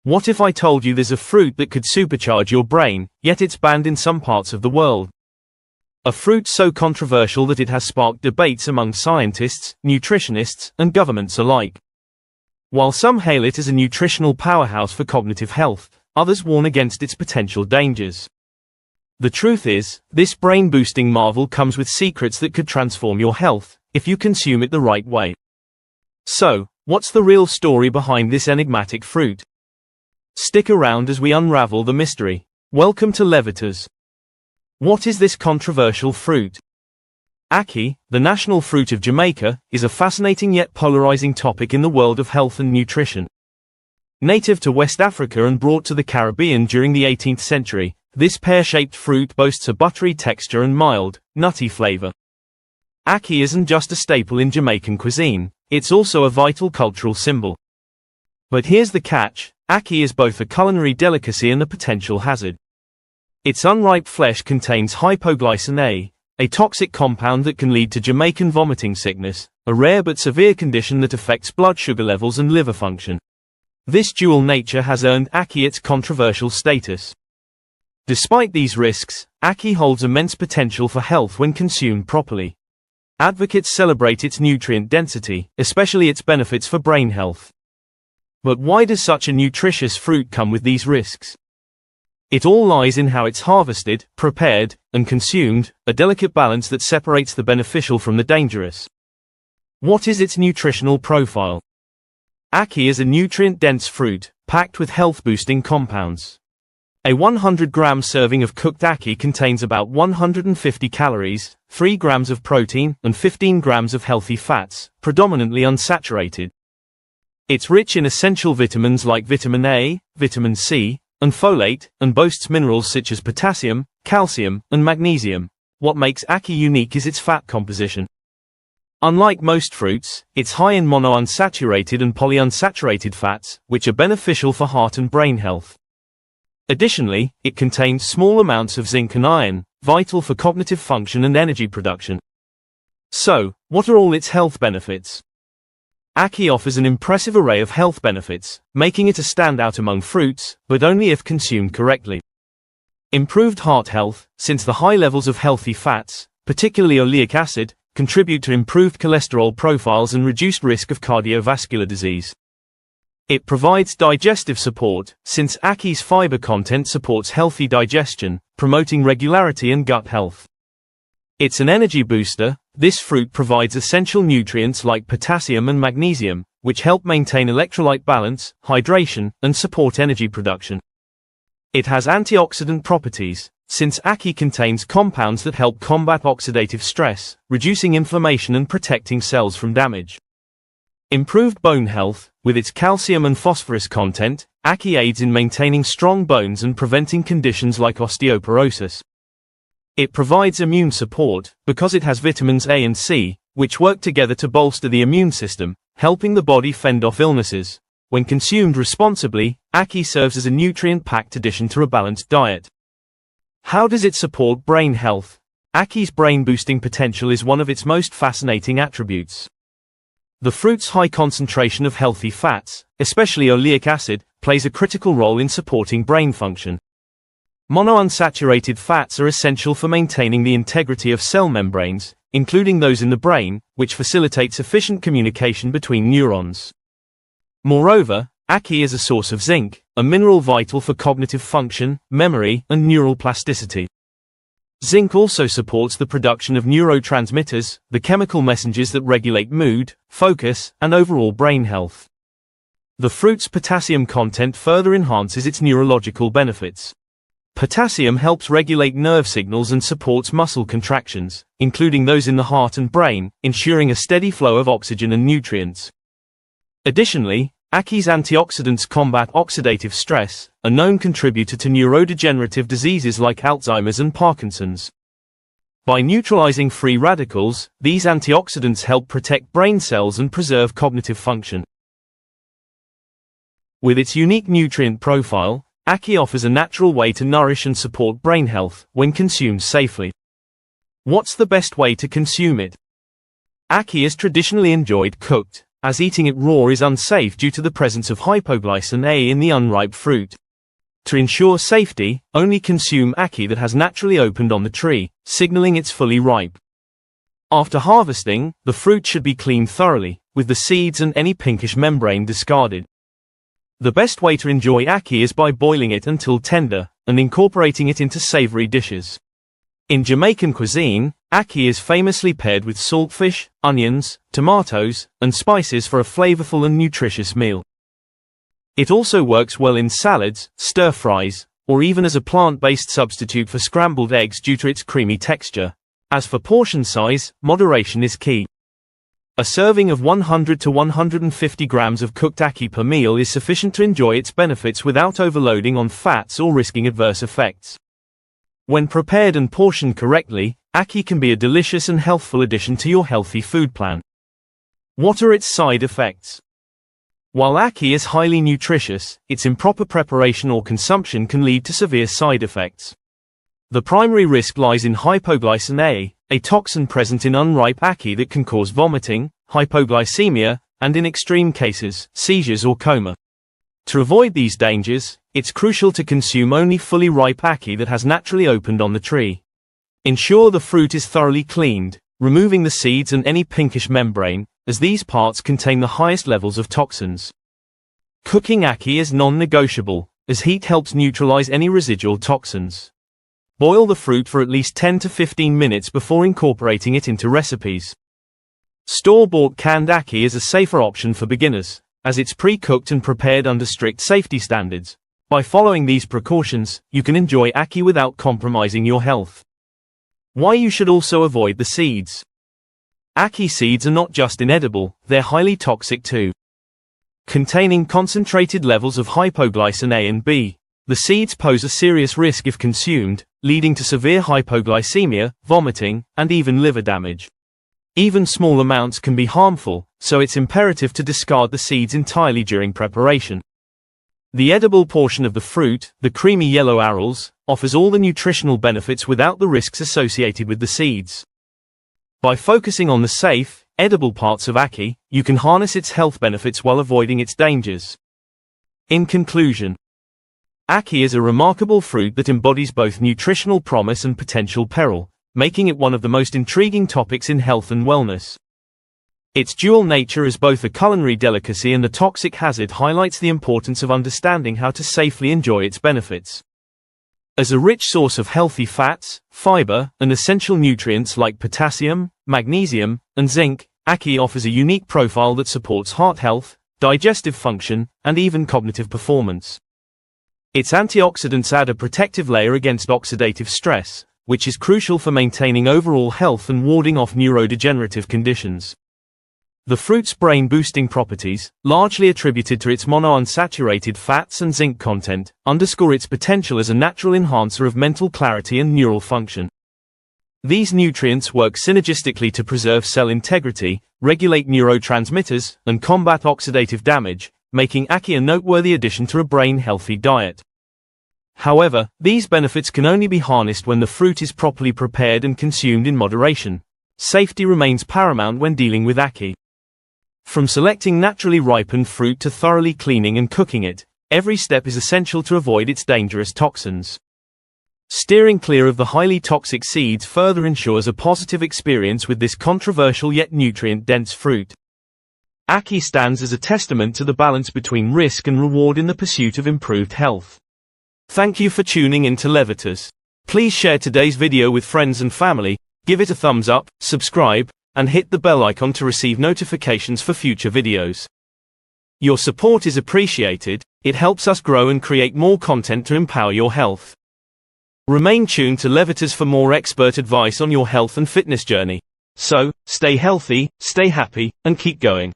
What if I told you there's a fruit that could supercharge your brain, yet it's banned in some parts of the world? A fruit so controversial that it has sparked debates among scientists, nutritionists, and governments alike. While some hail it as a nutritional powerhouse for cognitive health, others warn against its potential dangers. The truth is, this brain-boosting marvel comes with secrets that could transform your health, if you consume it the right way. So, what's the real story behind this enigmatic fruit? Stick around as we unravel the mystery. Welcome to Levitas. What is this controversial fruit? Ackee, the national fruit of Jamaica, is a fascinating yet polarizing topic in the world of health and nutrition. Native to West Africa and brought to the Caribbean during the 18th century, this pear-shaped fruit boasts a buttery texture and mild, nutty flavor. Ackee isn't just a staple in Jamaican cuisine, it's also a vital cultural symbol. But here's the catch: ackee is both a culinary delicacy and a potential hazard. Its unripe flesh contains hypoglycemia, a toxic compound that can lead to Jamaican vomiting sickness, a rare but severe condition that affects blood sugar levels and liver function. This dual nature has earned ackee its controversial status. Despite these risks, ackee holds immense potential for health when consumed properly. Advocates celebrate its nutrient density, especially its benefits for brain health. But why does such a nutritious fruit come with these risks? It all lies in how it's harvested, prepared, and consumed, a delicate balance that separates the beneficial from the dangerous. What is its nutritional profile? Ackee is a nutrient-dense fruit, packed with health-boosting compounds. A 100-gram serving of cooked ackee contains about 150 calories, 3 grams of protein, and 15 grams of healthy fats, predominantly unsaturated. It's rich in essential vitamins like vitamin A, vitamin C, and folate, and boasts minerals such as potassium, calcium, and magnesium. What makes ackee unique is its fat composition. Unlike most fruits, it's high in monounsaturated and polyunsaturated fats, which are beneficial for heart and brain health. Additionally, it contains small amounts of zinc and iron, vital for cognitive function and energy production. So, what are all its health benefits? Ackee offers an impressive array of health benefits, making it a standout among fruits, but only if consumed correctly. Improved heart health, since the high levels of healthy fats, particularly oleic acid, contribute to improved cholesterol profiles and reduced risk of cardiovascular disease. It provides digestive support, since ackee's fiber content supports healthy digestion, promoting regularity and gut health. It's an energy booster. This fruit provides essential nutrients like potassium and magnesium, which help maintain electrolyte balance, hydration, and support energy production. It has antioxidant properties, since ackee contains compounds that help combat oxidative stress, reducing inflammation and protecting cells from damage. Improved bone health, with its calcium and phosphorus content, ackee aids in maintaining strong bones and preventing conditions like osteoporosis. It provides immune support, because it has vitamins A and C, which work together to bolster the immune system, helping the body fend off illnesses. When consumed responsibly, ackee serves as a nutrient-packed addition to a balanced diet. How does it support brain health? Ackee's brain-boosting potential is one of its most fascinating attributes. The fruit's high concentration of healthy fats, especially oleic acid, plays a critical role in supporting brain function. Monounsaturated fats are essential for maintaining the integrity of cell membranes, including those in the brain, which facilitates efficient communication between neurons. Moreover, ackee is a source of zinc, a mineral vital for cognitive function, memory, and neural plasticity. Zinc also supports the production of neurotransmitters, the chemical messengers that regulate mood, focus, and overall brain health. The fruit's potassium content further enhances its neurological benefits. Potassium helps regulate nerve signals and supports muscle contractions, including those in the heart and brain, ensuring a steady flow of oxygen and nutrients. Additionally, ackee's antioxidants combat oxidative stress, a known contributor to neurodegenerative diseases like Alzheimer's and Parkinson's. By neutralizing free radicals, these antioxidants help protect brain cells and preserve cognitive function. With its unique nutrient profile, ackee offers a natural way to nourish and support brain health when consumed safely. What's the best way to consume it? Ackee is traditionally enjoyed cooked, as eating it raw is unsafe due to the presence of hypoglycin A in the unripe fruit. To ensure safety, only consume ackee that has naturally opened on the tree, signaling it's fully ripe. After harvesting, the fruit should be cleaned thoroughly, with the seeds and any pinkish membrane discarded. The best way to enjoy ackee is by boiling it until tender, and incorporating it into savory dishes. In Jamaican cuisine, ackee is famously paired with saltfish, onions, tomatoes, and spices for a flavorful and nutritious meal. It also works well in salads, stir-fries, or even as a plant-based substitute for scrambled eggs due to its creamy texture. As for portion size, moderation is key. A serving of 100 to 150 grams of cooked ackee per meal is sufficient to enjoy its benefits without overloading on fats or risking adverse effects. When prepared and portioned correctly, ackee can be a delicious and healthful addition to your healthy food plan. What are its side effects? While ackee is highly nutritious, its improper preparation or consumption can lead to severe side effects. The primary risk lies in hypoglycin A toxin present in unripe ackee that can cause vomiting, hypoglycemia, and in extreme cases, seizures or coma. To avoid these dangers, it's crucial to consume only fully ripe ackee that has naturally opened on the tree. Ensure the fruit is thoroughly cleaned, removing the seeds and any pinkish membrane, as these parts contain the highest levels of toxins. Cooking ackee is non-negotiable, as heat helps neutralize any residual toxins. Boil the fruit for at least 10 to 15 minutes before incorporating it into recipes. Store-bought canned ackee is a safer option for beginners, as it's pre-cooked and prepared under strict safety standards. By following these precautions, you can enjoy ackee without compromising your health. Why you should also avoid the seeds. Ackee seeds are not just inedible, they're highly toxic too. Containing concentrated levels of hypoglycin A and B, the seeds pose a serious risk if consumed, leading to severe hypoglycemia, vomiting, and even liver damage. Even small amounts can be harmful, so it's imperative to discard the seeds entirely during preparation. The edible portion of the fruit, the creamy yellow arils, offers all the nutritional benefits without the risks associated with the seeds. By focusing on the safe, edible parts of ackee, you can harness its health benefits while avoiding its dangers. In conclusion, ackee is a remarkable fruit that embodies both nutritional promise and potential peril, making it one of the most intriguing topics in health and wellness. Its dual nature as both a culinary delicacy and a toxic hazard highlights the importance of understanding how to safely enjoy its benefits. As a rich source of healthy fats, fiber, and essential nutrients like potassium, magnesium, and zinc, ackee offers a unique profile that supports heart health, digestive function, and even cognitive performance. Its antioxidants add a protective layer against oxidative stress, which is crucial for maintaining overall health and warding off neurodegenerative conditions. The fruit's brain-boosting properties, largely attributed to its monounsaturated fats and zinc content, underscore its potential as a natural enhancer of mental clarity and neural function. These nutrients work synergistically to preserve cell integrity, regulate neurotransmitters, and combat oxidative damage, making ackee a noteworthy addition to a brain-healthy diet. However, these benefits can only be harnessed when the fruit is properly prepared and consumed in moderation. Safety remains paramount when dealing with ackee. From selecting naturally ripened fruit to thoroughly cleaning and cooking it, every step is essential to avoid its dangerous toxins. Steering clear of the highly toxic seeds further ensures a positive experience with this controversial yet nutrient-dense fruit. Ackee stands as a testament to the balance between risk and reward in the pursuit of improved health. Thank you for tuning in to Levitas. Please share today's video with friends and family, give it a thumbs up, subscribe, and hit the bell icon to receive notifications for future videos. Your support is appreciated, it helps us grow and create more content to empower your health. Remain tuned to Levitas for more expert advice on your health and fitness journey. So, stay healthy, stay happy, and keep going.